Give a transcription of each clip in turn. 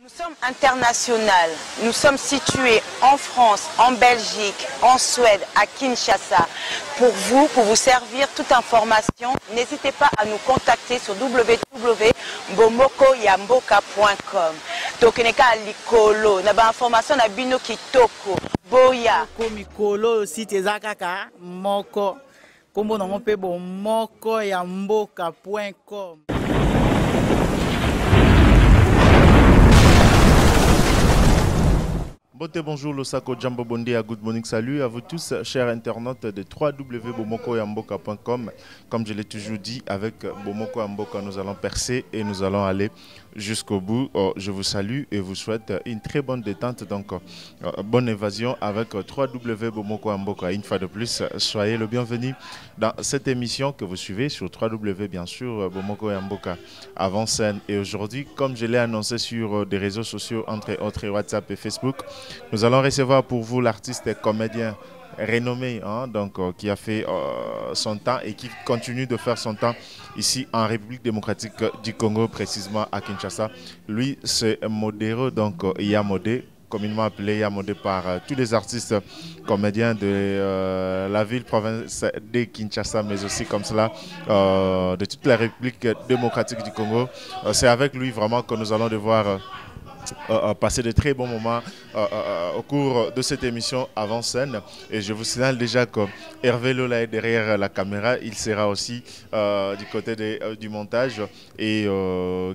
Nous sommes internationaux. Nous sommes situés en France, en Belgique, en Suède, à Kinshasa. Pour vous servir toute information, n'hésitez pas à nous contacter sur www.bomokoyamboka.com. Tokeneka likolo, na ba information na bino kitoko. Boya. Mikolo site ezakaka moko. Kombo nango pe bomokoyamboka.com. Bonjour Losako Jambo Bondé, good morning, salut à vous tous chers internautes de www.bomokoyamboka.com. Comme je l'ai toujours dit, avec Bomoko Yamboka nous allons percer et nous allons aller jusqu'au bout. Je vous salue et vous souhaite une très bonne détente, donc bonne évasion avec www.bomokoyamboka. Une fois de plus, soyez le bienvenu dans cette émission que vous suivez sur www, bien sûr, Bomoko Yamboka avant scène. Et aujourd'hui, comme je l'ai annoncé sur des réseaux sociaux, entre autres WhatsApp et Facebook, nous allons recevoir pour vous l'artiste et comédien renommé, qui a fait son temps et qui continue de faire son temps ici en République démocratique du Congo, précisément à Kinshasa. Lui, c'est Modero, donc Yamodé, communément appelé Yamodé par tous les artistes comédiens de la ville, province de Kinshasa, mais aussi comme cela de toute la République démocratique du Congo. C'est avec lui vraiment que nous allons devoir passer de très bons moments au cours de cette émission avant scène. Et je vous signale déjà que Hervé Lola est derrière la caméra. Il sera aussi du côté du montage. Et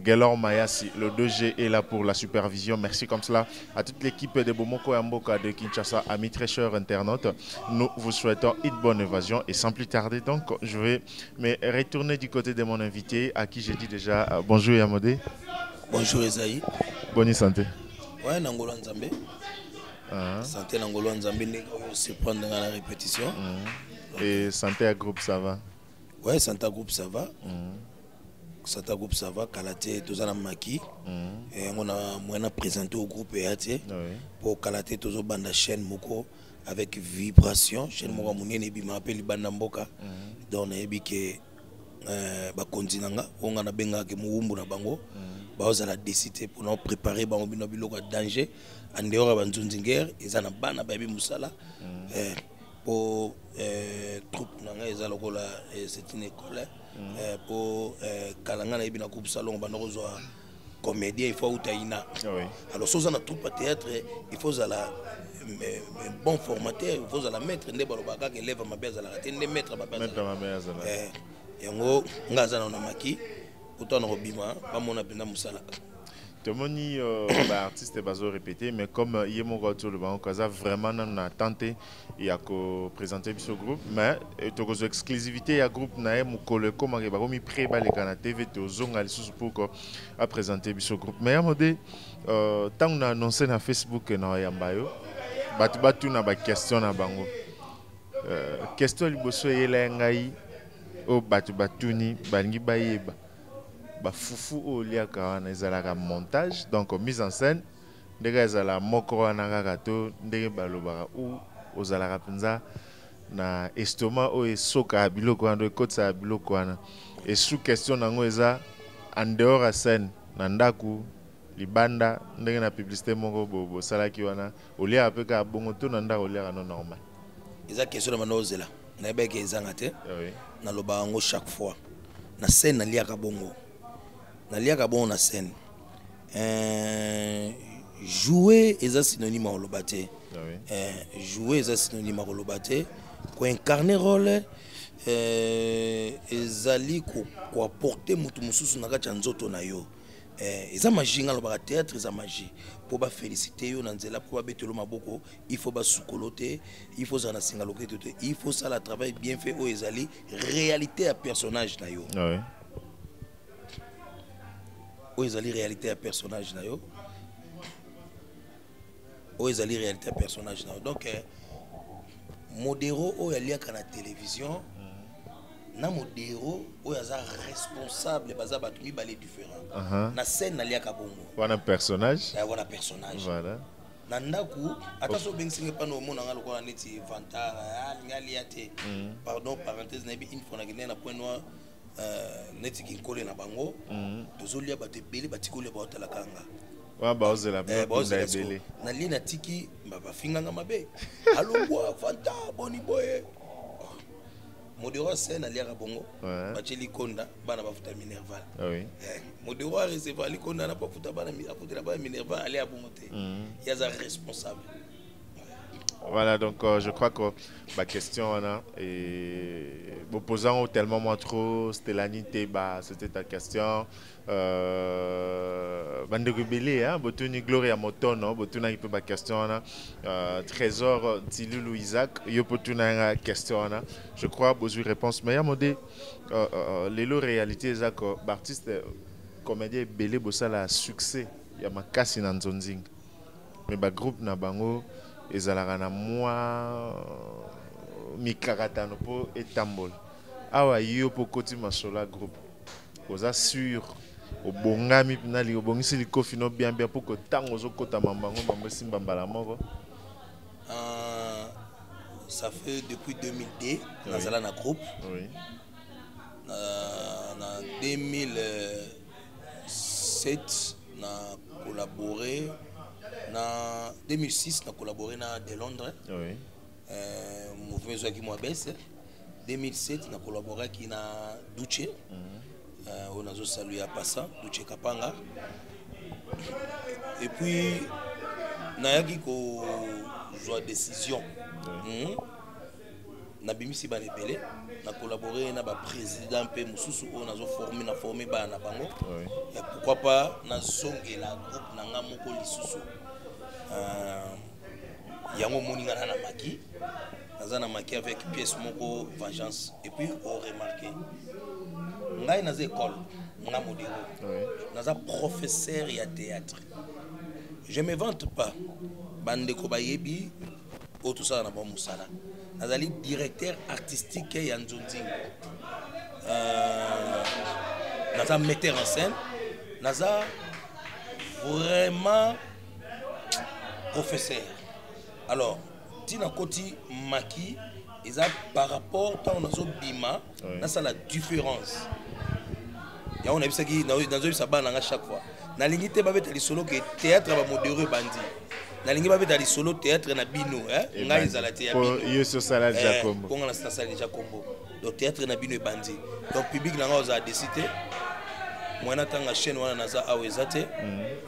Gaylor Mayasi, le 2G, est là pour la supervision. Merci comme cela à toute l'équipe de Bomoko Yamboka de Kinshasa, amis très chers internautes. Nous vous souhaitons une bonne évasion. Et sans plus tarder, donc, je vais me retourner du côté de mon invité, à qui j'ai dit déjà bonjour Yamodé. Bonjour Esaïe. Bonne santé. Ouais, Nangolo Nzambe. Santé Nangolo Nzambe, on se prend dans la répétition. Et santé à groupe, ça va? Ouais, santé à groupe, ça va. Santé à groupe, ça va. Kalaté, tous en maki. Et on a présenté au groupe EAT pour Kalaté, tous en bande chaîne Moko avec vibration. Chaîne Moko, mon ennemi m'appelle Bandamboka. Donc, on a dit que bakonzinanga on a benga ke muumbu na bango baoza la décider pour nous préparer bango bino biloko danger en dehors ba nzunzinger ezana bana babi musala pour troupe nanga ezala kola c'est une école pour kalanga na ibina coupe salon banoko zo comédien il faut utaina alors soza na troupe théâtre il faut la bon formateur il faut la mettre ndé balobaka ke lève ma beza la tende mettre ma beza yango ngazana na maki autant robima ba mona pena musala tomoni artiste bazo répéter mais comme yemo goto le bango kaza vraiment na tenté ya ko présenter ce groupe mais to ko exclusivité ya groupe na e mukolo comme ba ko mi pré ba le kana TV to zonga lisusu pour ko a présenter ce groupe mais Yamodé tant on a annoncé na Facebook na yambayo batu na ba question na bango question liboso yela ngai o batuni balingi bayeba bafufu o liaka wana ezalaka montage donc mise en scène ndenge ezala moko wana kaka to ndenge balobaka ou ozalaka mpenza na estomac o esoka biloko wana ekotisa biloko wana et sous question nango eza en dehors ya scène na ndaku libanda ndenge na publicité moko bosalaki wana oliaka mpe kaka bongo to na ndako oliaka no normal eza question na manozela na beke ezanga te na loba ngo chaque fois na scène na liaka bongo na scène jouer eza synonyme à lobate jouer eza synonyme à lobate ko incarner rôle ezali ko apporter mutu mususu na kati nzoto na yo eza magie nga loba théâtre eza magie pour ba féliciter yo na nzela pour ba betelo maboko il faut ba sukolote il faut zana singa lokete il faut ça la travail bien fait o ezali réalité à personnage na yo o ezali réalité à personnage na yo o ezali réalité à personnage na yo donc Modero o yaliaka na télévision na Modero o yaza responsable baza batu mibale différent na scène na liaka bongo wana personnage voilà na ndaku ata so bensinge pano mona ngalo ko neti vanta ngali ate pardon parenthèse na bi une fois na point noir neti ki kole na bango tozolia bato ebele batikolia baotala kanga Ouais, bah, c'est la Nali na tiki, bah, finganga mabe. Alongwa, fanta, boni boye. Modéro scène ali à bongo. Bacheli konda, bana bafuta minerval. Oui. Modéro recevoir li konda na bafuta bana afuta la bana minerval ali à bongo te. Il y a un responsable. Voilà, donc je crois que ma question là, et opposant tellement moins trop, Stellanité, bah, c'était ta question. Bande rebelle, hein, Botuni Gloria Moton, non, Botuna il peut ma question là. Trésor Tilulu Isaac, yo Botuna question là. Je crois besoin réponse. Mais il y a modé, les lots réalité Isaac, artiste, comédien belé bossala succès. Il y a ma casse in Anzonzing. Mais bah groupe na bango. Ezalaka na mwa mikaratano po etambol awa yo po koti masola groupe oza sûr obongami na li obongisi likofi no bien bien pour que tango zo kota mambango bango simba mbala moko. Ça fait depuis 2002 nazala na groupe. Oui. Na 2007 na collaboré. En 2006, on a collaboré dans Londres. Oui. Mouvement Zoaki Mouabès. 2007, on a collaboré avec Duce. On a salué à Passa, Duce Kapanga. Et puis, on a eu une décision. On a mis Sibane Belé. On a collaboré avec le président P. Moussoussou. On a formé Bana Bango. Et pourquoi pas, on a zongé la groupe Nangamoko Lissoussou. Yango moninga na maki nazana maki avec pièce moko vengeance et puis on remarqué ngai na école nga modéro naza professeur ya théâtre je me vante pas bande ko bayebi o tout ça na bon musala nazali directeur artistique ya Nzonzing naza metteur en scène naza vraiment professeur. Alors, Tina Koti Maki, par rapport à notre bima, c'est la différence. On a vu ça qui dans un chaque fois. Na lingité ba beta li solo que théâtre ba modéré bandi. Na lingité ba beta li solo théâtre na bino, hein? Ngai zalati ya bino. Yo sur sala déjà combo. Pour la sala déjà combo. Donc théâtre na bino bandi. Donc public na nga za décider. Moi natanga chaîne wana naza awezate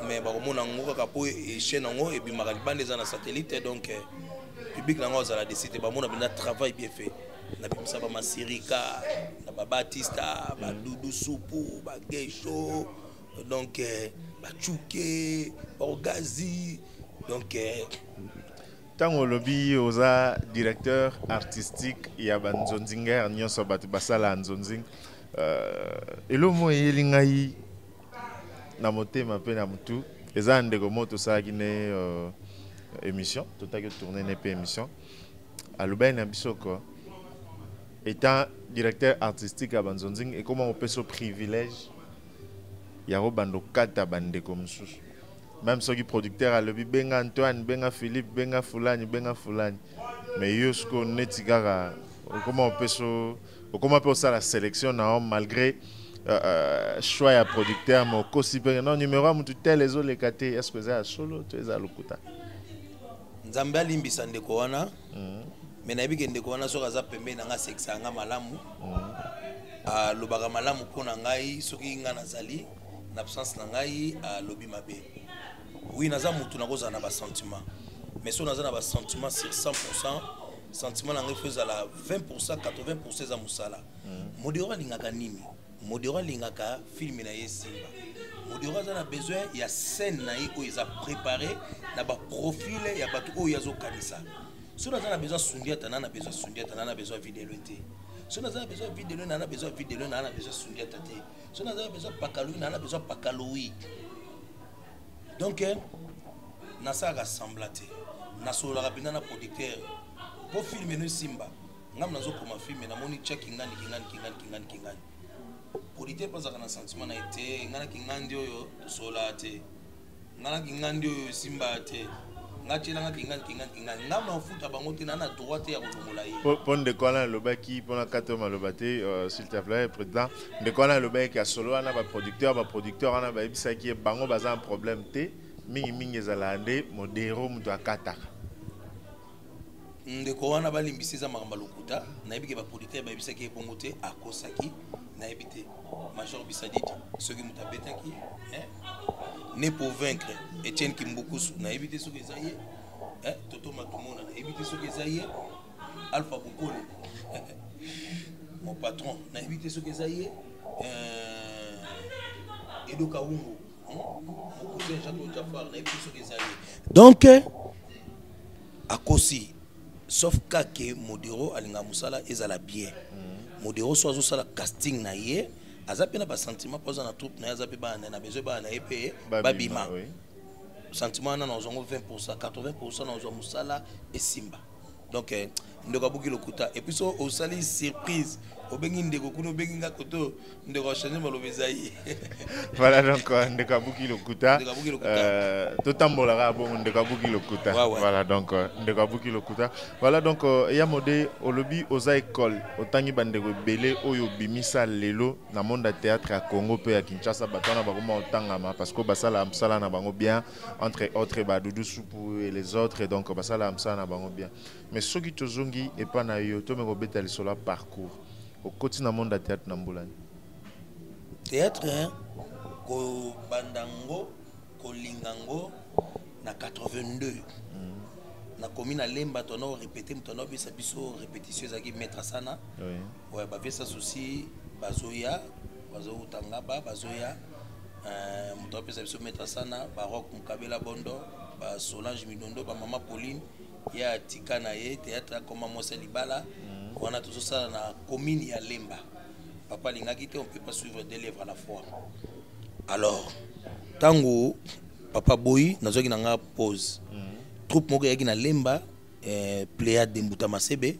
mais ba komona ngoka kapo et chaîne ngo et bimaka libande za na satellite donc public na ngo za la décider ba mona bina travail bien fait na bimisa ba Masirika na ba Batista ba Doudou Soupou ba Geisho donc ba Chouké ba Ogazi donc tango lobi oza directeur artistique ya Nzonzinger nyonso batu basala Nzonzing. Et le mot est lingai na motema pe na mutu eza ndeko moto sa gine émission tout à que tourner n'est émission aloba na bisoko étant directeur artistique à Nzonzing et comment on peut ce privilège ya robando kata bandeko mususu même ceux qui producteur alobi benga Antoine benga Philippe benga Fulani mais yosko netigara comment on peut so comment on peut ça la sélection malgré choix à producteur mais aussi non numéro 1 tout tel les autres les caté est-ce que c'est solo tu es à lokuta nzambe alimbisa ndeko wana mais na biki ndeko wana soka za pembe na nga sexa nga malamu lobaka malamu pona ngai soki nga nazali na absence na ngai lobi mabe oui naza mutu na koza na ba sentiment mais so naza na ba sentiment sur 100% sentiment nanga faisait la 20% 80% za musala modéro lingaka nini modéro lingaka film na yesimba modéro a besoin il y a scène na iko ils préparé na ba profil ya batu o yazo kanisa so na besoin sundiata na besoin sundiata na besoin vidéo te so na besoin vidéo na besoin vidéo na besoin sundiata te so na besoin pakaloui na besoin pakaloui donc na ça rassemble te na solo rapidement na producteur pour filmer no simba ngam nazo koma filmer na moni check ngani kingani producteur pas na sentiment na été ngana kingandi oyo sola te ngana kingandi oyo simba te ngati na kingani ngam na futa bango te na droite ya kolongola ye pour de quoi le baki pour la kato malobate s'il te plaît président de quoi le baki a solo na ba producteur na ba bisa qui bango baza un problème te mingi ezalande modero mutu akataka ndeko wana balimbisi za makamba lokuta nayebi ke ba producteur bayebisaki ebongo te akosaki nayebi te Major Bisaditi soki mutu abetaki ne pour vaincre Etienne Kimbukusu nayebi te soki eza ye Toto Matumona nayebi te soki eza ye Alpha Bukole mon patron nayebi te soki eza ye Edo Kaungo mon cousin Jacques Jafar nayebi te soki eza ye donc akosi sauf que modero alinga musala ezala bien modero so azosala casting na ye azape na ba sentiment poza na troupe na azape ba na besoin ba na epé babima sentiment na ozongo 20% 80% na ozo musala esimba donc ndeko abuki lokuta et puis so osali surprise obengi ndeko kuno obengi ngakoto ndeko changer malobeza yi voilà donc ndeko abuki lokuta totambola ka bon ndeko abuki lokuta voilà donc ndeko abuki lokuta voilà donc ya mode olobi oza école otangi bandeko belé oyo bimisa lelo na monde théâtre à Congo pe ya Kinshasa batana bakoma otangama parce que basala msala na bango bien entre autres ba Doudou Soupou et les autres et donc basala msala na bango bien mais soki tozongi et pas na yo to me ko betali sur la parcours au quotidien monde de théâtre Namboulani. Théâtre, ko bandango, ko lingango, na 82. Na commune à Lemba, tono répété, tono bisa biso répétition zaki mettre sana. Oui. Ouais, bah ça souci, bazoya, bazo utangaba, bazoya, muto bisa biso mettre sana, baroque mukabela bondo, ba Solange Midondo, ba Mama Pauline, ya tikana ye théâtre comme Mose Libala. On a tout ça dans la commune à Lemba. Papa Lingakite, on ne peut pas suivre deux lèvres à la fois. Alors, tango, Papa Boy, nous avons une pause. Troupe Moga Yagina Lemba, Pléade de Mbutamasebe,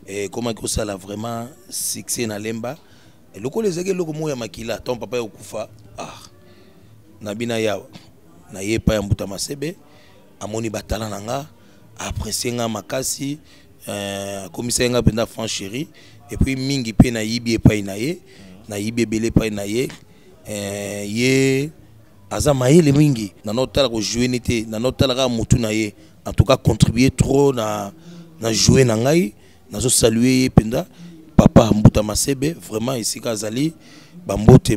et comment ça a vraiment succès dans Lemba. Et le coup, les aiguilles, le coup, Makila, ton papa est au Koufa. Ah, Nabina Yaw, Naye pa Mbutamasebe, Amoni Batala Nanga, après Senga Makasi. Commissaire nga penda franc chéri et puis mingi pe na yibi e pa inaye na yibi belé pa inaye ye azama le mingi na notala ko jouer nité na notala ka mutu na ye en tout cas contribuer trop na jouer na ngai na zo saluer penda papa Mbutamasebe vraiment ici kazali bambote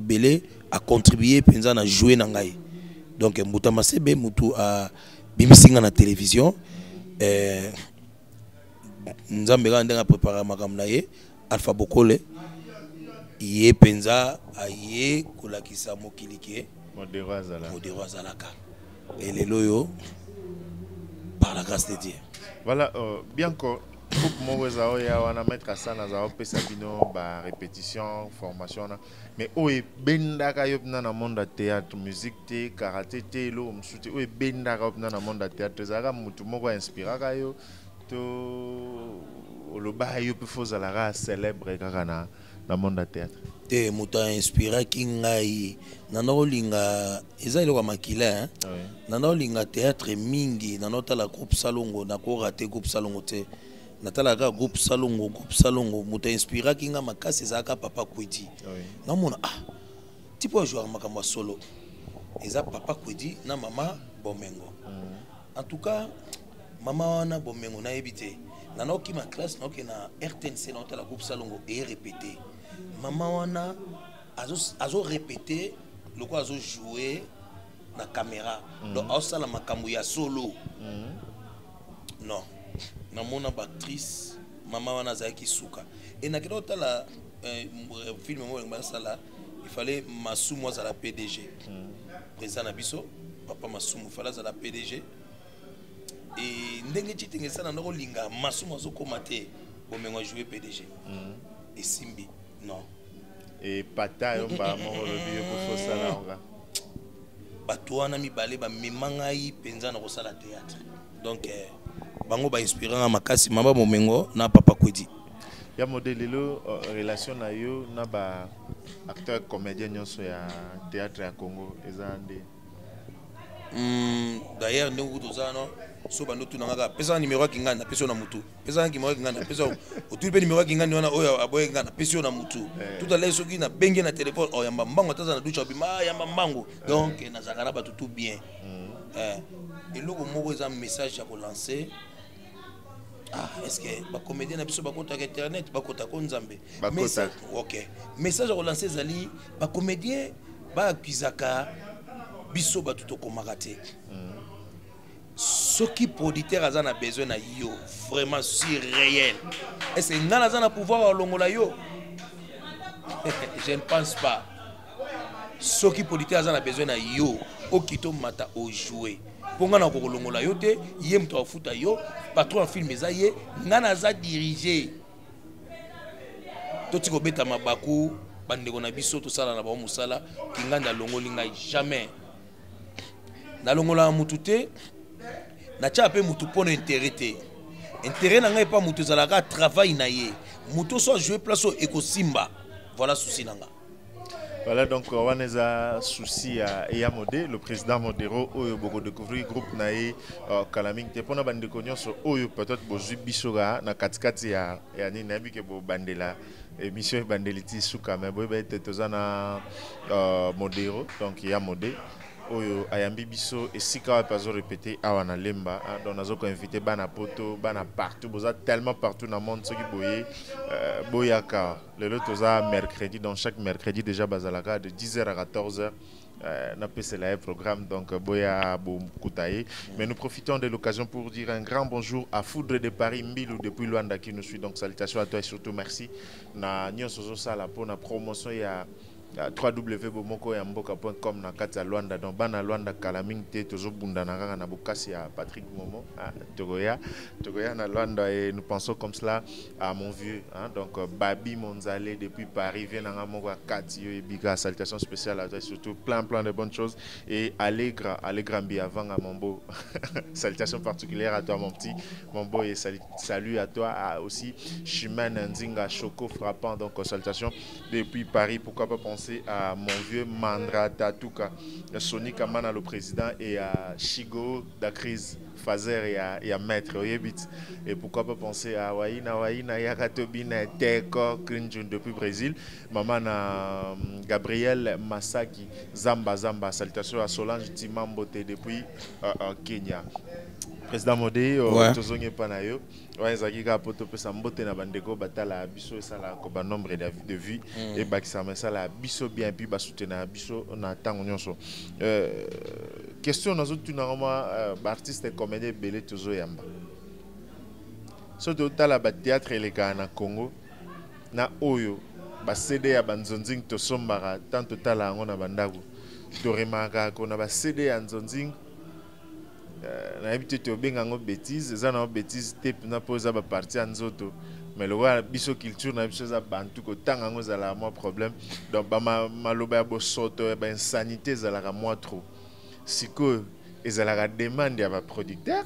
belé a contribuer penza na jouer na ngai donc Mbutamasebe mutu a bimisinga na télévision Nzambe ga ndenga préparer makam na ye Alpha Bokole ye penza aye kolakisa mokilike modero azalaka et les loyo par la grâce de Dieu voilà bien que groupe moweza oya wana mettre ça na za opesa bino ba répétition formation na mais oye bendaka yopna na monde théâtre musique te karaté te lo msuti oye bendaka yopna na monde théâtre zaka mutu moko inspiraka yo le bail peut faire la célèbre car na monde théâtre te muta inspiré kingai nano linga ezali kwa makila nano linga théâtre mingi nano tala groupe Salongo na ko raté groupe Salongo te natala ka groupe Salongo muta inspiré kinga makasi zaka papa Kwedi na mona tipo joueur makamba solo eza papa Kwedi na mama Bomengo en tout cas Maman wana bomengo na ebité nana oki ma classe na oki na RTNC na la groupe Salongo et répété maman wana azo répété le quoi azo jouer na caméra donc azo la makambu ya solo non na mona actrice maman wana zaki suka et na kino la film mo ngba sala il fallait Masumu za la PDG président na biso papa Masumu fallait za la PDG et ndenge chitinge sana ndoko linga Masumu azokoma te bomengo jouer PDG et Simbi non et pata yo ba mo lobi yo ko sala nga bato wana mibale ba memanga yi penza na ko sala théâtre donc bango ba inspirant makasi mama bomengo na papa Kwedi ya modelelo relation na yo na ba acteur comédien nyonso ya théâtre ya Congo ezande d'ailleurs ndenge tozana so bando tu nanga pesa numéro kingana pesa na mutu pesa numéro kingana pesa otu pe numéro kingana wana oyo aboye kingana pesa na mutu tout à l'heure soki na bengi na téléphone o yamba mbango taza na ducha bima yamba mbango donc na zakara ba tout bien et loko moko za message ya ko lancer. Ah, est-ce que ba comédien na biso ba kota internet ba kota ko nzambe message OK message ko lancer zali ba comédien ba akizaka biso ba tout ko makate ce qui producteur a na besoin na yo vraiment si réel est-ce que ngana za na pouvoir longola yo je ne pense pas ce qui producteur a na besoin na yo okito mata o jouer ponga na ko longola yo te yem to futa yo patron film eza ye ngana za diriger toti ko beta mabaku bande ko na biso to sala na ba musala kinganda longoli ngai jamais na longola mutu te na tia pe mutu pona intérêt intérêt na ngai pa mutu zalaka travail na ye mutu so jouer place au ekosimba voilà souci nanga. Voilà donc on a un souci à Modé, le président Modero, où beaucoup découvrir groupe naï Kalaming. Te pona bande konyo so oyo peut-être bozu bisoga na katikati ya ni nabi ke bo bandela émission bandeliti suka mais bo bete tozana Modero donc ya Modé oyo ayambi biso esika pas répéter awana lemba donc nazo ko inviter bana poto bana partout boza tellement partout dans le monde ce qui boye boyaka le toza mercredi donc chaque mercredi déjà bazalaka de 10h à 14h n'a pas le programme donc boya bo koutaye mais nous profitons de l'occasion pour dire un grand bonjour à Foudre de Paris Mbilou depuis Luanda qui nous suit donc salutations à toi et surtout merci na nyonso sala pour la promotion ya www.bomokoyamboka.com na kati ya Luanda donc bana Luanda Kalaming te tozo bunda na kaka na bokasi ya Patrick Momo togoya na Luanda et nous pensons comme cela à mon vieux donc Babi Monzale depuis Paris vient na moko kati yo ebiga salutation spéciale à toi surtout plein de bonnes choses et Allegra Mbi avant à mon beau salutation particulière à toi mon petit mon beau et salut à toi aussi Chimène Nzinga Choco frappant donc salutation depuis Paris pourquoi pas penser à mon vieux Mandra Tatuka, Sonic Kamana le président et à Chigo Dakriz Fazer et à Maître et pourquoi pas penser à Waina Yakatobina Teko Krinjun depuis Brésil, maman Gabriel Masaki Zamba salutations à Solange Timambote depuis Kenya. Président Modé, tozonge panayo, zakika poto pesa mbote na bandeko batala biso sala ko ba nombre de vues et bakisa sala biso bien puis ba soutenir biso na tango nyonso. Question nazo tunaroma artiste et comédien belé tozo yamba. So totala ba théâtre le na Congo na oyo ba CD ya banzonzing to sombara tant totala ngo na bandako. To remarka ko na ba CD ya nzonzing na habitude to benga ngo bêtise za na bêtise te na posa ba partie nzoto mais le wa biso culture na biso za bantu ko tanga ngo za la moi problème donc ba maloba ya bosoto ba insanité za la moi trop siko ezala demande ya ba producteur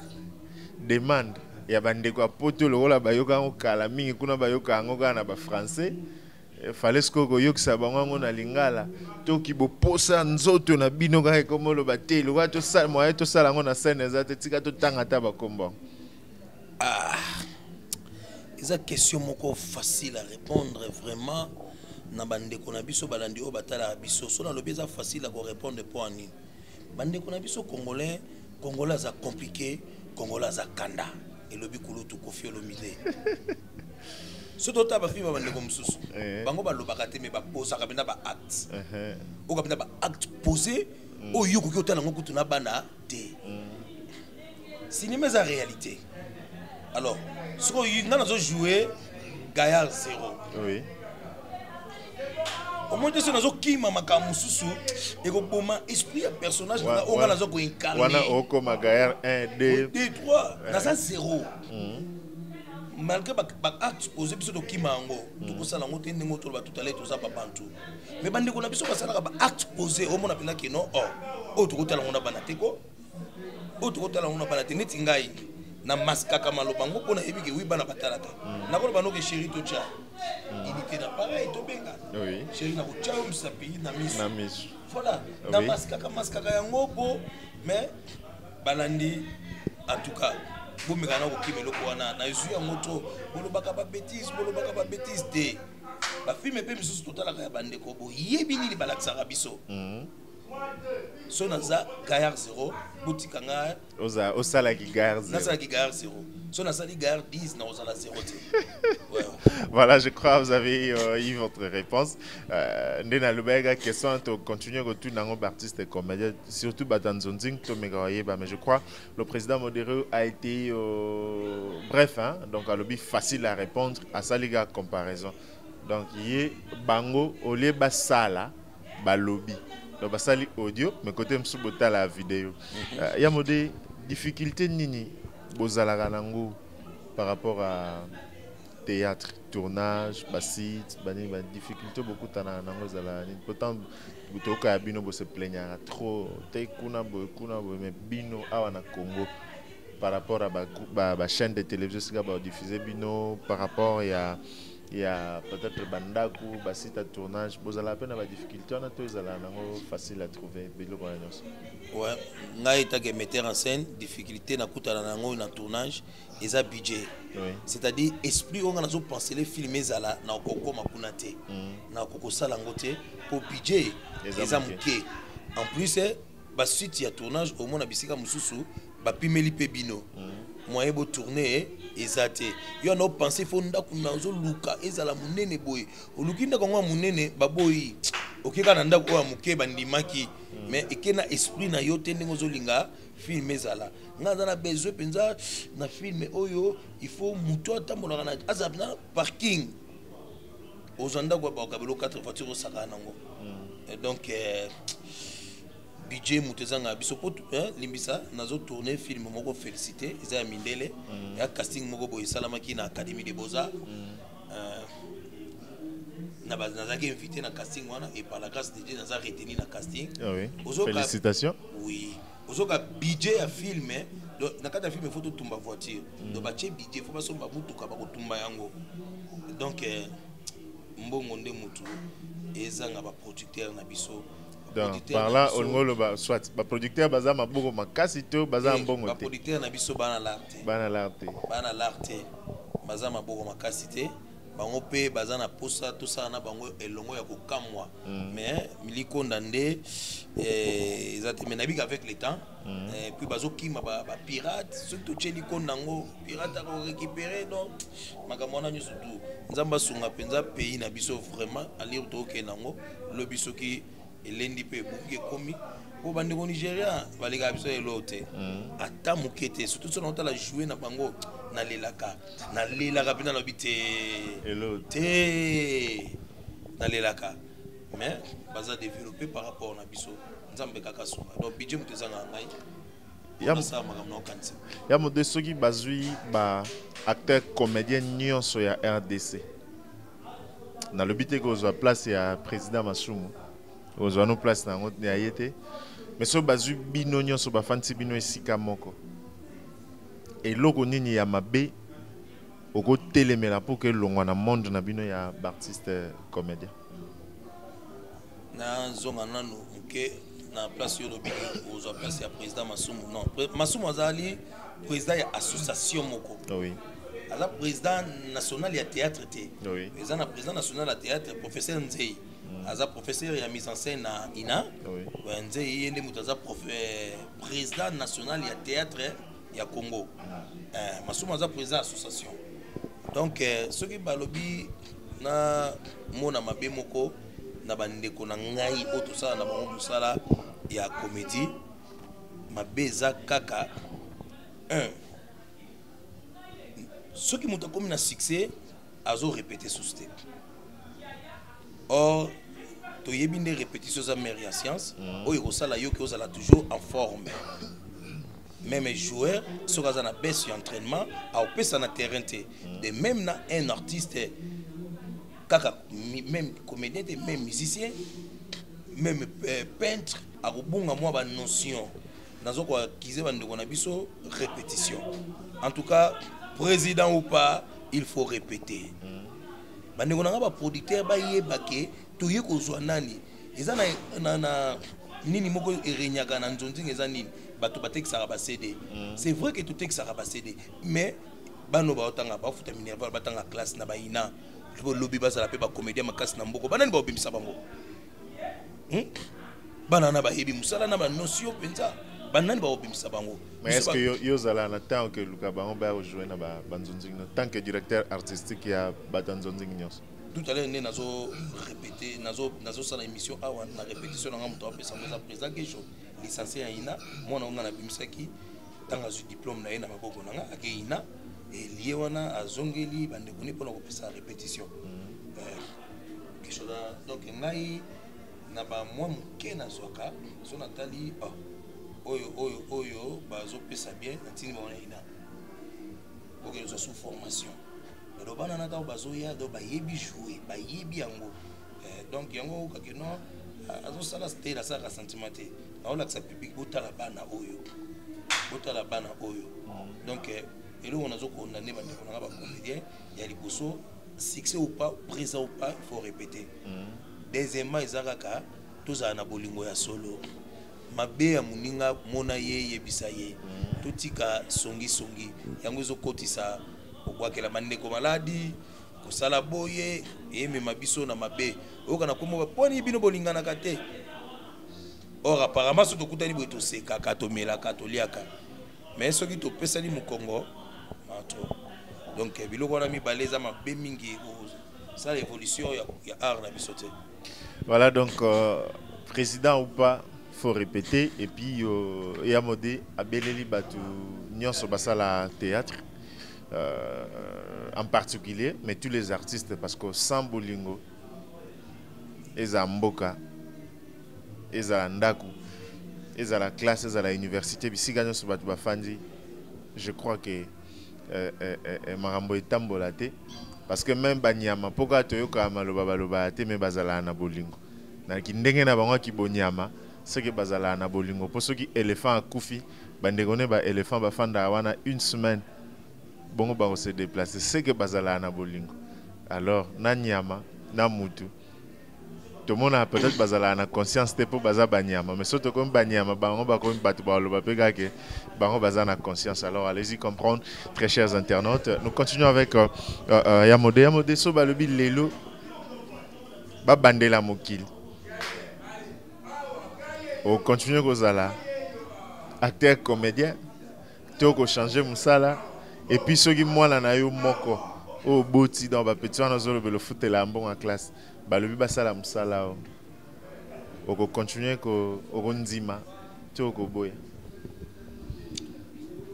demande ya bandeko a poto lo la ba yoka ngo kala mingi kuna ba yoka ngo kana ba français fallait que yokisa bango na lingala to ki bo posa nzoto na bino ga comme lo batelo wa to sala mo to sala ngo na scène za te tika to tanga ta ba kombo. Eza question moko facile à répondre vraiment na bandeko na biso balandi o batala biso so na lo beza facile à répondre pour ani bandeko na biso congolais za compliqué congolais za kanda et lo bikulu to kofi lo mile. Surtout ta ba film ba ndeko mususu bango ba lobaka te me ba posa ka benda ba acte o ka benda ba acte posé o yoko ki otala ngokutu na bana te cinéma za réalité alors ce qu'on y na zo jouer Gaillard 0 oui au moins ce nazo kima makamu mususu et ko boma esprit ya personnage na o nga nazo ko incarner wana o ko Gaillard 1 2 3 na ça 0 malgré ba acte posé biso to kimango to kosala ngo te ndingo to ba tout à l'heure to za pa bantu mais bande ko na biso basala ba acte posé o mona pena ke no o to kotala ngona bana teko o to kotala ngona bana te neti ngai na maskaka maloba ngo pona ebike wi bana batalata na ko bano ke chéri to cha ilité na pareil to benga oui chéri na ko cha o msapi na miso voilà na maskaka yango bo mais balandi en tout cas vous me gana ko kimelo ko wana na yusu ya moto bolobaka ba bêtise te ba film pe misusu totala ka bande ko bo yebini li balakisa biso so naza Gaillard 0 boutique nga au sala ki Gaillard 0 naza ki Gaillard 0 so naza li Gaillard 10 na ozala 0 te. Voilà, je crois que vous avez eu votre réponse. Ndena Lubega, question de continuer à retourner dans artistes et comédiens, surtout Batanzonzing, mais je crois que le président modéré a été bref, hein, donc à l'objet facile à répondre à ça, les gars, comparaison. Donc, il y a Bango, au lieu de ça, lobby. Donc, ça, audio, mais côté de la vidéo. Il y a des difficultés nini par rapport à théâtre, tournage, basit, difficulté beaucoup tana nango zala. Pourtant, butoka ya bino bo se plaignera trop. Te kuna mais bino awa na Congo par rapport à ba chaîne de télévision sika ba diffuser bino par rapport il y a peut-être bandaku basit à tournage, bozala peine ba difficulté on a tous zala nango facile à trouver bilo ko nyos. Ouais, ngai ta que metteur en scène, difficulté na kutana nango na tournage. Eza budget, c'est-à-dire esprit on a pensé les films ezala na okoko makunate na okoko salangote pour budget eza muke en plus ba suite ya tournage au moins na bisika mususu ba pimeli pe bino moyen bo tourner ezate yo na pensé fo ndaku na zo luka ezala munene boy olukinda ko ngwa munene baboyi okeka na ndaku wa muke bandimaki mais ekena esprit na yo tende ngozo linga film ezala nga na besoin penza na film oyo il faut muto tambola na azabna parking ozanda kwa ba kabelo 4 voitures au saka nango donc budget mutezanga biso po limbisa nazo tourner film moko félicité eza mindele ya casting moko boy salamaki na Académie des Beaux-Arts na bazaki invité na casting wana et par la grâce de Dieu naza retenu na casting. Félicitations. Oui. Ozoka budget ya film donc na kata film photo tumba voiture donc ba che budget faut pas somba mutuka ba ko tumba yango donc mbongo nde mutu ezanga ba producteur na biso donc par là on le ba soit ba producteur baza maboko makasi to baza mbongo te ba producteur na biso bana l'arte baza maboko makasi te bango pe baza na posa tout ça na bango elongo ya kokamwa mais milikonda nde exactement nabika avec le temps et puis bazo kima ba pirate surtout cheli kondango pirate a récupérer donc makamona nyo surtout nzamba sunga penza pays na biso vraiment ali utoke nango lo biso ki elendi pe buke komi po bande ko Nigeria baleka biso elote ata mukete surtout so na otala jouer na bango na lelaka pina lobité elote na lelaka mais baza développer par rapport na biso nzambe kaka sunga donc budget mutezanga ngai ya mode soki bazui ba acteur comédien nyonso ya RDC na lobité ko zo place ya président Masumu ozwa no place na ngote ya yete mais so bazui bino nyonso ba fanti bino esika moko et logo nini ya mabe oko telemela pour que longwa na monde na bino ya artiste comédien na zonga nanu ke na place yo lobi ozo place ya président Masumu non Masumu azali président ya association moko oui ala président national ya théâtre te oui président président national ya théâtre professeur Nzei aza professeur ya mise en scène na ina oui Nzei yende mutaza président national ya théâtre ya Congo Masumu aza président association donc ce qui balobi na mona mabe moko na bandeko na ngai oto sala na bango musala ya comédie mabeza kaka ce qui muta comme na succès azo répéter sous step or to yebi nde répétition za mère ya science oyo kosala yo ki ozala toujours en forme même joueur sur na baisse entraînement au pesa na terrain de même na un artiste kaka même comédien même musicien même peintre a robunga moi ba notion nazo kwa kize bandeko na biso répétition en tout cas président ou pas il faut répéter bandeko na ba producteur ba yebake to yeko zwa nani eza na nini moko erenyaka na nzonzi eza nini bato batekisaka ba CD. C'est vrai que tout tekisaka ba CD, mais bano ba otanga ba futa minerval batanga classe na ba ina. Lobi bazala pe ba comédien makasi na mboko. Banani ba obimisa bango. Banana ba yebi musala na ba notion penza. Banani ba obimisa bango. Mais est-ce que yo zala na tant que Luka bango ba jouer na ba banzonzing tant que directeur artistique ya batanzonzing nyos. Tout à l'heure, nous avons répété, nous avons émission, nous avons répétition, nous avons président Gejo, licencié à INA, moi, on a bimisaki, dans le diplôme, nous avons INA, et lié à Zongeli, nous avons fait sa répétition. Donc, nous avons moi, je Zoka, son Nathalie, Oyo, Bazo Pesa bien, Natini Ina. Donc, nous sommes sous formation. Donc bana na ta bazoya do ba yebi jouer ba yebi yango donc yango ka kino azo sala stela sa ka sentimenté na la sa public botala bana oyo donc elo on azo condamner ba ndeko na ba comédien ya liboso succès ou pas présent ou pas il faut répéter deuxièmement izaka toza na bolingo ya solo mabe ya muninga mona ye yebisa ye totika songi yango zo kotisa obwakela mandeko maladi kosala boye yeme mabiso na mabe okana komo baponi bino bolingana kate or apparemment so tokutani boye toseka katomela katoliaka mais soki topesani mukongo mato donc biloko na mibaleza mabe mingi ça l'évolution ya art na bisote. Voilà donc président ou pas faut répéter et puis yamode abeleli batu nyonso basala théâtre. En particulier, mais tous les artistes, parce que sans bolingo, ils ont mboka, ils ont ndaku, ils ont la classe, ils ont la université. Si gagnons sur Batubafandi, je crois que Marambo est tambolate, parce que même Banyama, pourquoi tu es comme Maloba, mais Bazala na bolingo. Na ki ndenge na bango ki bonyama, c'est que Bazala na bolingo. Pour ceux qui éléphant à Koufi, bandegone ba éléphant ba fanda wana une semaine. Bon, on se déplacer, c'est que Bazala na bolingo. Alors, na nyama, na mutu. Tout le monde a peut-être Bazala na conscience pour Baza Banyama, mais surtout comme Banyama, on va comme Batubalo, on va na conscience. Alors, allez-y comprendre, très chers internautes. Nous continuons avec Yamode. Yamode, so balobi lelo, ba bandela mokil. On continue Gozala, acteur comédien, tu as changé Moussala. Et puis ceux qui moi là na yo moko au boti dans ba petit on zolo le foot la bon en classe ba le bi sala musala o ko continuer ko o ndima to ko boya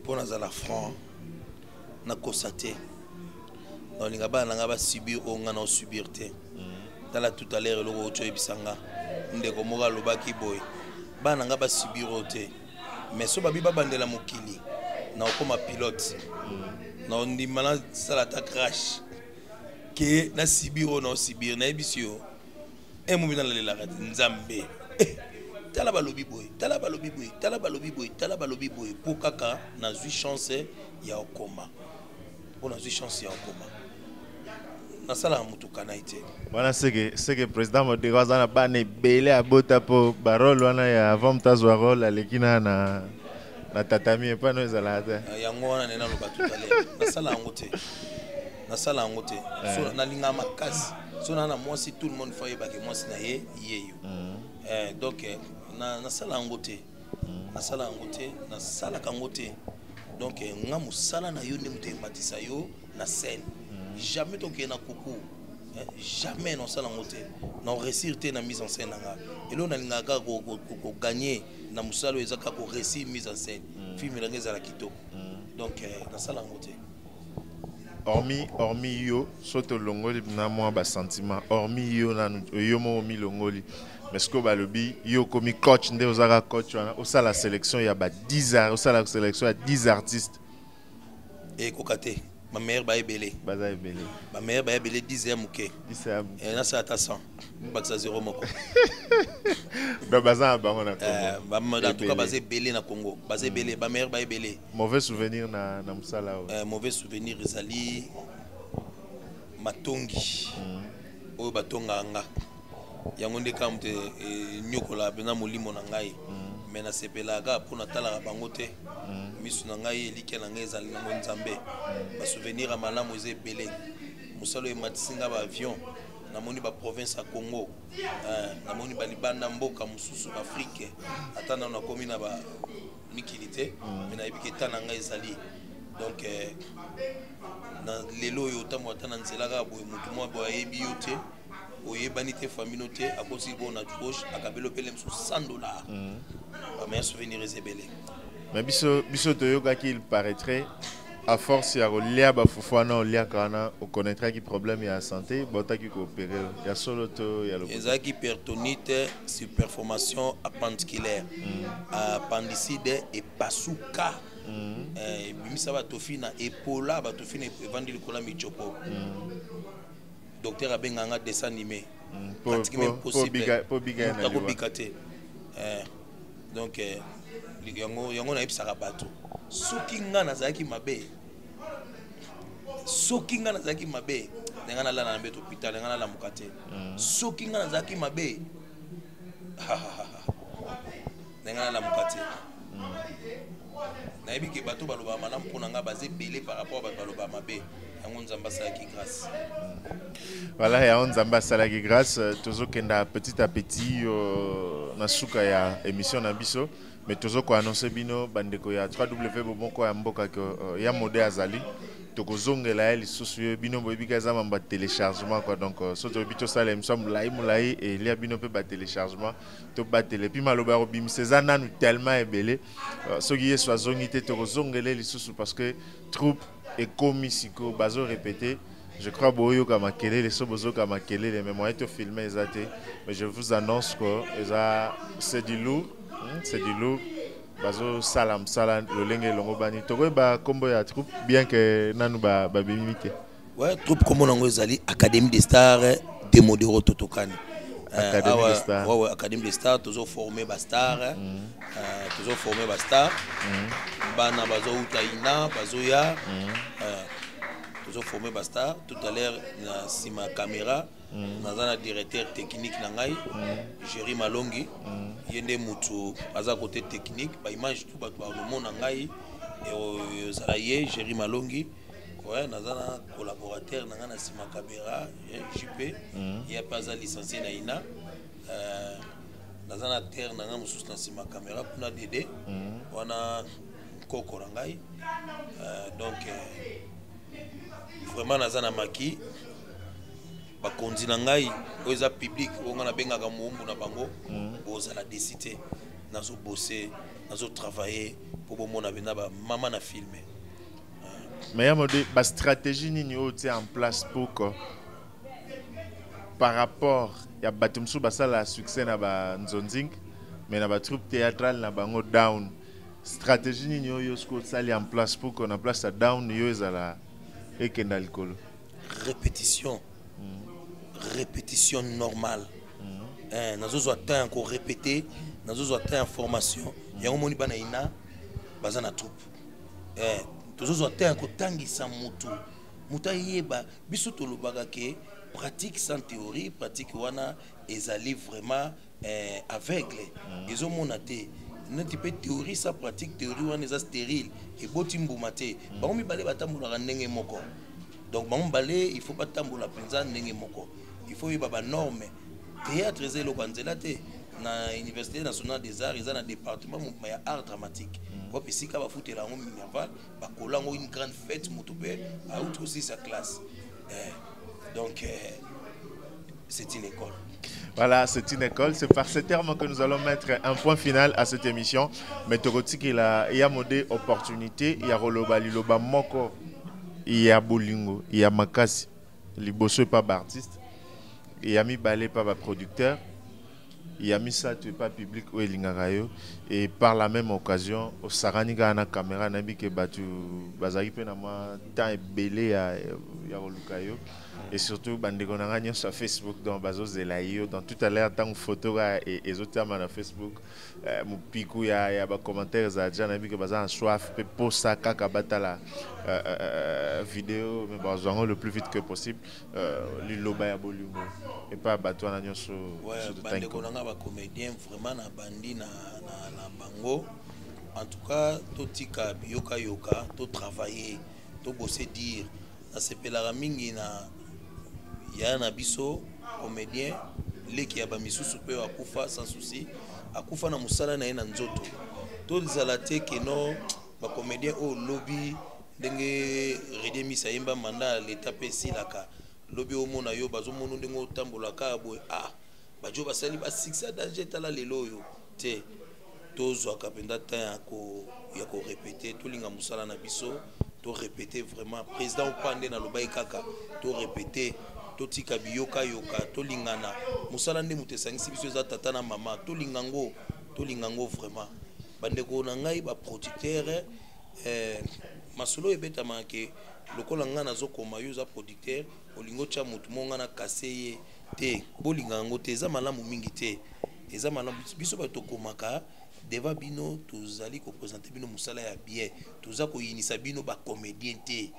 pour na la franc na constater on linga ba na ba subir o ngana subir te tala tout à l'heure le ko cho ebisanga ndeko moka lobaki boy ba na ba subir o te mais so ba bi ba bandela mokili na okoma pilote na ndimana salata crash ke na sibiro na sibir na ebisio e mo bina la nzambe tala balobi boy pour kaka na zui chance ya okoma on a zui chance ya okoma na sala mutuka na ite voilà c'est que président Modégo za na bane belé abota po barolo wana ya avant mtazwa role alekina na tatami et pas nous allons yango wana nena loba tout à l'heure na sala ngote so na linga makasi so na mwasi tout le monde faye ba ke mwasi na ye yeyo donc na sala ngote na sala kangote donc nga musala na yo nde mutematisa yo na scène jamais toke na kuku jamais non sala ngote non réussir te na mise en scène nga elo na linga ka ko gagner na musalo ezaka ko réussir mise en scène film la ngeza la kitoko donc na sala ngote hormis yo soto longoli na moi ba sentiment hormis yo na yo mo mi longoli mais ce que balobi yo komi coach nde ozaka coach wana osa la sélection ya ba 10 ans osa la sélection ya 10 artistes et kokate ma mère ba ebele ma mère ba ebele 10 ans muke 10 ans et na sa ta 100 baksa 0 moko donc baza bango na Congo en tout cas basé belé na Congo basé belé ba mère ba ebele mauvais souvenir na musala mauvais souvenir ezali matongi oyo batonga nga yango nde kamte nyokola pena molimo na ngai mais na sepelaka pour natala bango te misu na ngai elike na ngai ezali nango nzambe ba souvenir malamu eze ebele mosalo ematisinga ba avion namoni ba province ya Congo namoni ba libanda mboka mususu Afrique ata na nakomi na ba mikili te mais na yebi ke na ngai ezali donc na lelo yo tambo ata na nzela ka boye mutu mwa boye yebi yo te oyebani te famille te akosi bona touche akabelo pele mso $100 ba meilleur souvenir ezebele mais biso toyoka qu'il paraîtrait à force ya kolia ba fufana olia kana o connaîtra qui problème ya santé bota qui coopérer ya solo to ya lo ezaki hypertonite surperformation appendiculaire appendicite et pasuka bimisa ba tofina epola ba tofina evandi likola michopo docteur abenganga dessin animé pratiquement possible pour biga na bikate donc yango na ebisaka bato soki nga nazalaki mabe nenga nalala na mbeto hôpital nenga nalamuka te soki nga nazalaki mabe nenga nalamuka te nayebi ke bato baloba malamu mpona nga baza ebele par rapport a bato baloba mabe yango nzambe asalaki grâce. Voilà, ya nzambe asalaki grâce tozokenda petit à petit na suka ya émission na biso mais tozoko annoncer bino bandeko ya 3W bomoko ya mboka ko ya mode azali tokozongela ya lisusu bino boyebika za mamba téléchargement quoi donc soto bito sala émission mulai et lia bino pe ba téléchargement to batele puis maloba robim cezana nous tellement ebele soki yeso azongi te tokozongela lisusu parce que troupe et komisiko bazo répéter je crois boyo kama kelele so bozo kama kelele mais moi to filmer ezate mais je vous annonce que c'est du lourd. C'est du lourd. Bazo salam lolenge longo bani. Toko ba combo ya troupe bien que nanu ba bimite. Ouais, troupe comme on ezali Académie des Stars de Modero Totokani. Académie des Stars. Ouais, Académie des Stars toujours formé ba star. Toujours formé ba star. Bana bazo utaina, bazo ya. Toujours formé ba star. Tout à l'heure na sima caméra. Nazana directeur technique nangai Jerry Malongi yende mutu aza côté technique ba image tout bato ba mona ngai et zalaye Jerry Malongi ouais nazana collaborateur nanga na sima caméra JP ya pas licencié na ina nazana acteur nanga mususu na sima caméra puna Dédé wana koko ngai donc vraiment nazana maki bakonzi na ngai oza public onga na bengaka muumbu na bango boza la décité nazo bosser nazo travailler pour bomona bena ba mama na filmer mais ya mode ba stratégie nini otie en place pour que par rapport ya batumsu basala succès na ba nzonzing mais na ba troupe théâtrale na bango down stratégie nini yo sko sali en place pour qu'on en place à down yo ezala ekenda likolo répétition normale. Nazo attend encore répéter, nazo attend information. Yango moni bana ina bazana troupe. Tozo attend encore tangisa mutu. Muta yeba biso to lobaka ke pratique sans théorie, pratique wana ezali vraiment aveugle. Ezo monate neti pe théorie sa pratique théorie wana eza stérile et boti mbuma te. Ba mi balé batambola ndenge moko. Donc ba balé il faut pas tambola penza ndenge moko. Il faut y avoir des normes. Théâtre est le candidat na Université nationale des arts, ils ont un département de art dramatique. Puis si on fout la Minerval, on a une grande fête motope à outre aussi sa classe. Donc c'est une école. Voilà, c'est une école. C'est par ces termes que nous allons mettre un point final à cette émission. Mais il y a modé opportunité, il y a Roloba, Liloba Moko, il y a Bolingo, il y a Makasi, Liboso pas artiste. Il y a mis balé par le producteur, il y a mis ça tu pas public ou elingarayo et par la même occasion au saraniga na caméra nabi ke batu bazaki pe na moi temps belé ya lukayo et surtout bandeko na nganya sur Facebook dans bazo zelayo dans tout à l'heure tant photo et autres à Facebook mon pico ya ba commentaires za jana bi que baza en soif pe posta kaka batala vidéo mais bazo le plus vite que possible liloba ya bolumbo et pas bato na nyonso ouais bandeko na ba comédien vraiment na bandi na bango en tout cas totika yoka yoka to travailler to bosser dire na sepelaka mingi na ya na biso comédien leki ya ba misusu pe akufa sans souci akufa na musala na ena nzoto to zalate keno ba comédien au lobby ndenge redemi sayemba manda l'état pe silaka lobby o mona yo bazo monu ndenge otambola ka boy bajo basali ba succès danger tala lelo yo te tozwa kapenda ta ya ko répéter to linga musala na biso to répéter vraiment président opande na lobai kaka to répéter to tika biyoka yoka to lingana musala nde mutesangisi biso za tata na mama to lingango vraiment bande ko na ngai ba producteur masolo ebeta manke lokola ngana zo koma yo za producteur olingo cha mutu monga na kaseye te bolingango te za malamu mingi te eza malamu biso ba to komaka deva bino tozali ko présenter bino musala ya bien toza ko yinisa bino ba comédien te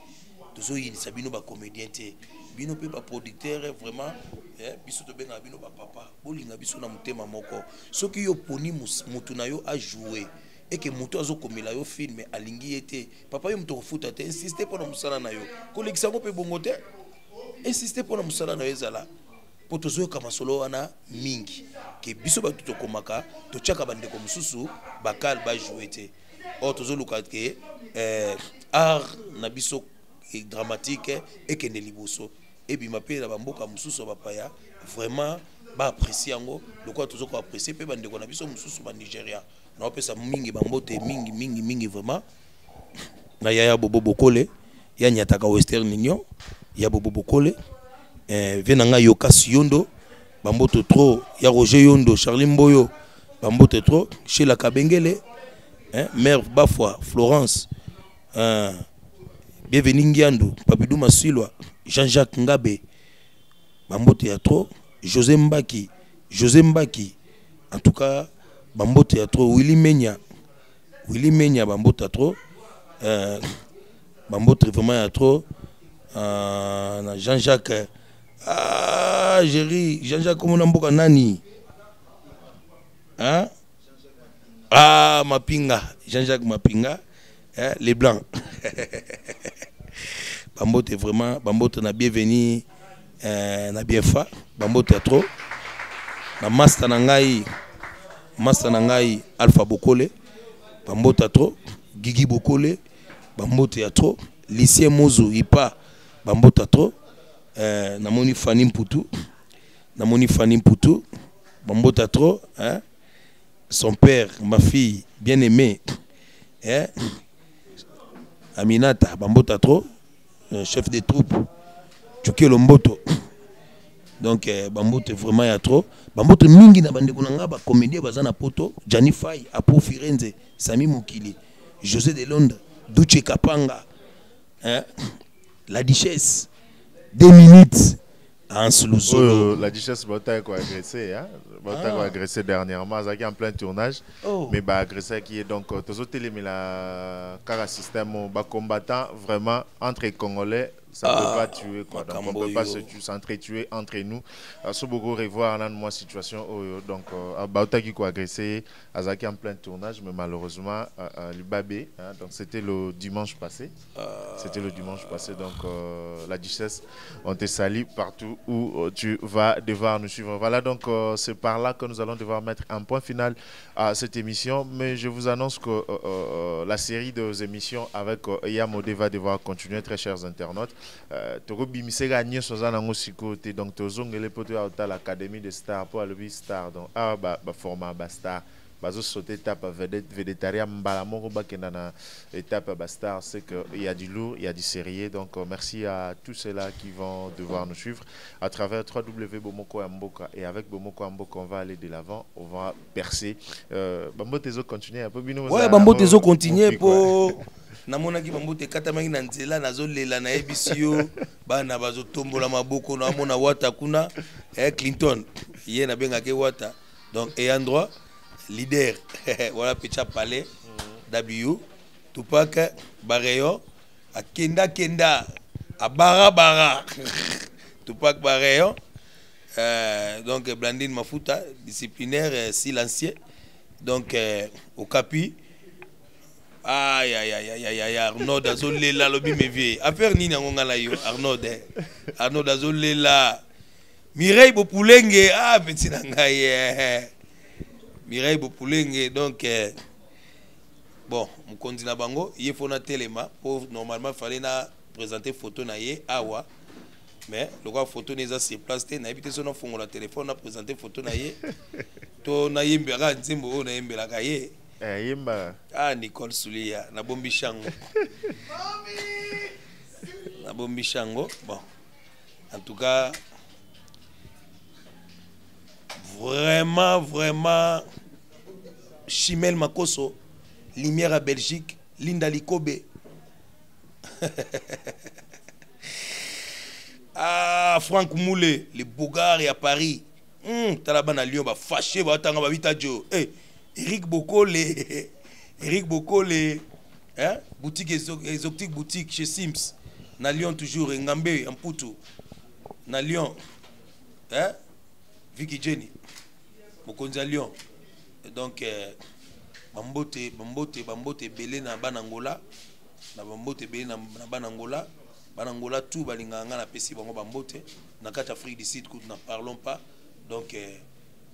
tozo yinisa bino ba comédien te bino pe ba producteur vraiment biso to benga bino ba papa bolinga biso na mutema moko soki yo poni mutu na yo a jouer et que mutu azo komela yo film alingi ete papa yo muto futa te insister pour na musala na yo kolekisa ngo pe bongo te insister pour na musala na yo ezala potozo kama solo wana mingi ke biso ba tuto komaka to chaka bandeko mususu bakal ba jouer te o tozo luka ke art na biso dramatique et que ne liboso et bi mapela ba mboka mususu ba paya vraiment ba apprécier ngo le quoi tozo ko apprécier pe bandeko na biso mususu ba Nigeria na opesa mingi ba mbote mingi vraiment na ya bobo bokole ya nyataka Western Union ya bobo bokole venanga yoka Siondo bamboto trop ya Roger Yondo Charlie Mboyo bamboto trop chez la Kabengele mère Bafwa Florence bienvenue Ngiando Papidou Masilwa Jean-Jacques Ngabe bamboto ya trop José Mbaki en tout cas bamboto ya trop Willy Menya bamboto ya trop bamboto vraiment ya trop na Jean-Jacques Jerry Jean-Jacques comment mboka nani Mapinga Jean-Jacques Mapinga les blancs bambote vraiment bambote na bienvenue na bienfa bambote trop na master na ngai Alpha Bokole bambote trop Gigi Bokole bambote trop Lycée Mozo Ipa bambote trop namoni Fanny Mputu bambote trop son père ma fille bien-aimée Aminata bambote trop chef de troupe Chuke Lomboto donc bambote vraiment ya trop bambote mingi na bandeko nanga ba comédien bazana poto Jani Fay Apo Firenze Sami Mokili José de Londres Duche Kapanga la Duchesse 2 minutes en sous la Duchesse Bota quoi agressé agressé dernièrement ça qui en plein tournage mais bah agressé qui est donc tous télé mais la car système bas combattant vraiment entre Congolais ça ne peut pas tuer quoi donc on peut pas s'entretuer entre nous ce beaucoup revoir dans moi situation donc Bota qui quoi agressé Azaki en plein tournage mais malheureusement le babé donc c'était le dimanche passé donc la Duchesse on te salue partout où tu vas devoir nous suivre. Voilà donc c'est par là que nous allons devoir mettre un point final à cette émission, mais je vous annonce que la série de émissions avec Yamode va devoir continuer, très chers internautes. Donc l'Académie des stars pour le star donc format star bazo sauter étape végétarien mbalamoko bakenda na étape bastar, c'est que il y a du lourd, il y a du sérieux, donc merci à tous ceux-là qui vont devoir nous suivre à travers www.bomoko Mboka, et avec Bomoko Mboka on va aller de l'avant, on va percer. Bambo tezo continuer un peu bino. Ouais, Bambo tezo continuer pour namonaki bambote katamaki na nzela nazolela na ebisio bana bazotombola maboko na mona wata kuna Clinton ye na bengaki wata donc et endroit leader voilà Pecha Palais W Tupac Bareyo akenda kenda a bara Tupac Bareyo donc Blandine Mafuta disciplinaire silencieux donc au capi aïe aïe aïe aïe aïe Arnaud Dazolela lobi me vie affaire nini ngonga la yo Arnaud Dazolela Mireille Bopulenge petit nangaye Mireille Bopulenge donc bon mon continent bango il faut na téléma pour normalement fallait na présenter photo na ye awa mais le gars photo n'est pas sur place na habité son fongo la téléphone na présenter photo na ye to na yembera nzimbo na yembela kaye yemba Nicole Soulia na bombi chango na bombi chango bon en tout cas vraiment Chimel Makoso Lumière à Belgique Linda Likobe Franck Moulé les Bogards à Paris Talaban à Lyon fâché tanga ba vitajo Eric Bokole hein boutique exotique boutique chez Sims na Lyon toujours Ngambe en Poutou na Lyon hein Vicky Jenny Mokonzi à Lyon donc bambote belé na banangola na bambote belé na banangola tout balinganga na pesi bango bambote na kata Afrique du Sud n'en parlons pas donc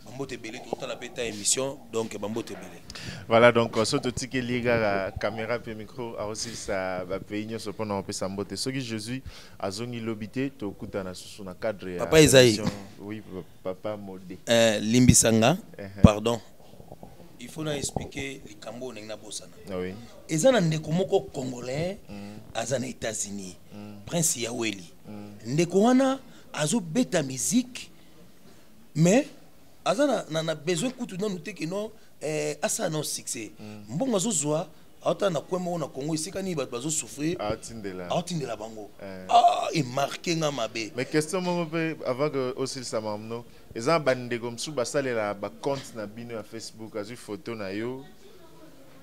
bambote belé tout la bêta émission donc bambote belé voilà donc surtout tiki liga caméra et micro aussi ça va payer ce pendant pe sambote ce qui Jésus azongi lobité to kutana susu na cadre papa Isaïe oui papa modé limbisanga pardon il faut expliquer les cambo na bosana oui ezana ndeko moko congolais azana États-Unis Prince Yaweli ndeko wana azo beta musique mais azana na besoin kutu na noter que non asa non succès mbongo azozwa autant na kwemo na Congo isika ni bato bazo souffrir atindela bango et marqué nga mabe mais question mo avant que aussi ça mamno ezan bande comme sou basalela ba compte na bino ya Facebook azu photo na yo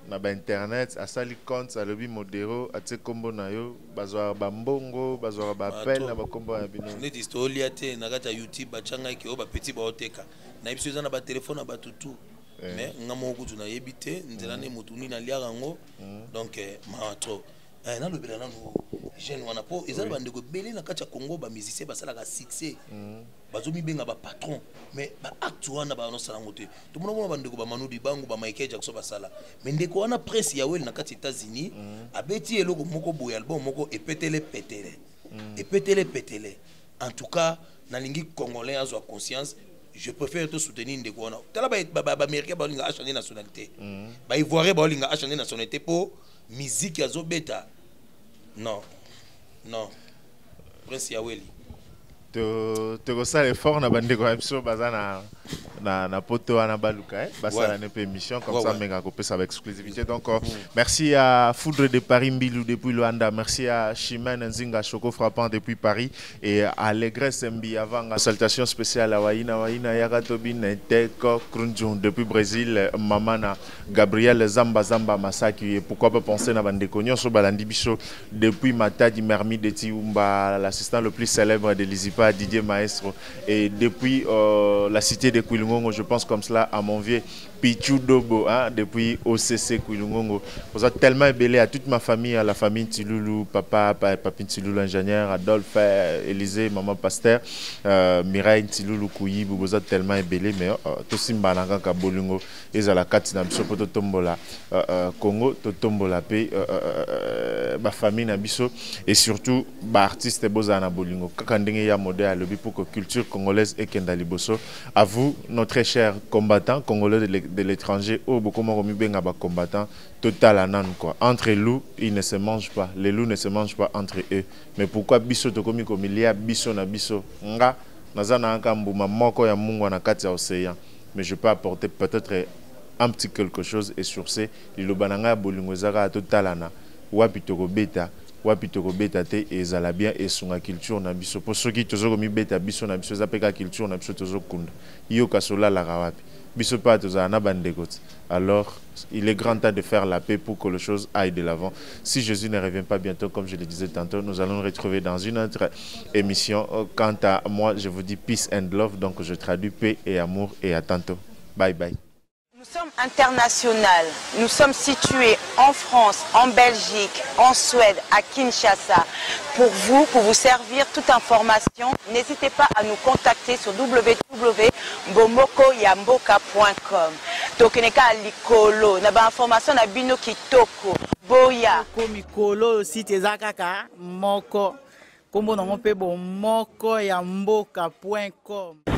na ba internet asali compte alobi modero ate kombo na yo bazwa ba mbongo bazwa ba appel na ba kombo ya bino net historia te na kata YouTube bachanga ki o ba petit ba oteka na biso ezana ba téléphone na ba tutu mais ngamo kutu na yebite nzela ne mutuni na liaka ngo donc mato na lobela na no jeune wana po ezana bande ko belé na kata Congo ba musicien basala ka succès bazomi benga ba patron mais ba acte wana ba no sala ngote to mona bande ko ba Manudi bangu ba Michael Jackson basala mais ndeko wana Prince Yawel na kati États-Unis abeti eloko moko boy album moko epetele en tout cas na lingi congolais azwa conscience je préfère te soutenir ndeko wana tala ba américain ba linga changer nationalité ba ivoirien ba linga changer nationalité pour musique azo beta non Prince Yaweli to ça effort na bande ko biso bazana na poto wana baluka basala ne émission comme ça menga ko pesa avec exclusivité donc merci à Foudre de Paris Mbilou depuis Luanda, merci à Chimène Nzinga Choco frappant depuis Paris et à Allégresse Mbi avant salutation spéciale à Waina Yagatobin Teko Krunjun depuis Brésil Mamana Gabriel Zamba Masaki et pourquoi pas penser na bande ko nyonso balandi biso depuis Matadi Mermi de Tiumba l'assistant le plus célèbre de Lizipa Didier Maestro et depuis la cité de Kouilungongo, je pense comme cela à mon vieux Pichou Dobo depuis OCC Kouilungongo. Vous êtes tellement belé à toute ma famille, à la famille Tiloulou, Papi Tiloulou ingénieur, Adolphe, Élisée, maman pasteur, Mireille Tiloulou Kouyi, vous êtes tellement belé mais tout simbalanga Kabolungo, et à la Katina Biso Poto Tombola, Congo, Totombola P, ma famille Nabiso et surtout artiste Bozana Bolingo. Kakandenge ya modèle à l'objet pour que culture congolaise et Kendaliboso. À vous, notre cher combattant congolais de l'étranger, oh beaucoup de combattants total anan quoi. Entre loups, ils ne se mangent pas. Les loups ne se mangent pas entre eux. Mais pourquoi biso tokomi comme il y a biso na biso nga nazana ankambuma moko ya mungu na kati ya océan. Mais je peux apporter peut-être un petit quelque chose et sur ce, lilobananga bolingo zaka total ana. wapi tokobeta te ezala bien esunga culture na biso po soki tozokomi beta biso na biso eza peka culture na biso tozokunda yo kasola la wapi biso pa tozala na bandeko. Alors il est grand temps de faire la paix pour que les choses aillent de l'avant. Si Jésus ne revient pas bientôt, comme je le disais tantôt, nous allons nous retrouver dans une autre émission. Quant à moi, je vous dis peace and love, donc je traduis paix et amour, et à tantôt. Bye bye. Nous sommes internationaux. Nous sommes situés en France, en Belgique, en Suède, à Kinshasa. Pour vous servir toute information, n'hésitez pas à nous contacter sur www.bomokoyamboka.com. Tokeneka likolo, na ba information na bino kitoko. Boya. Ko mikolo site ezakaka moko. Kombo na mpe bomokoyamboka.com.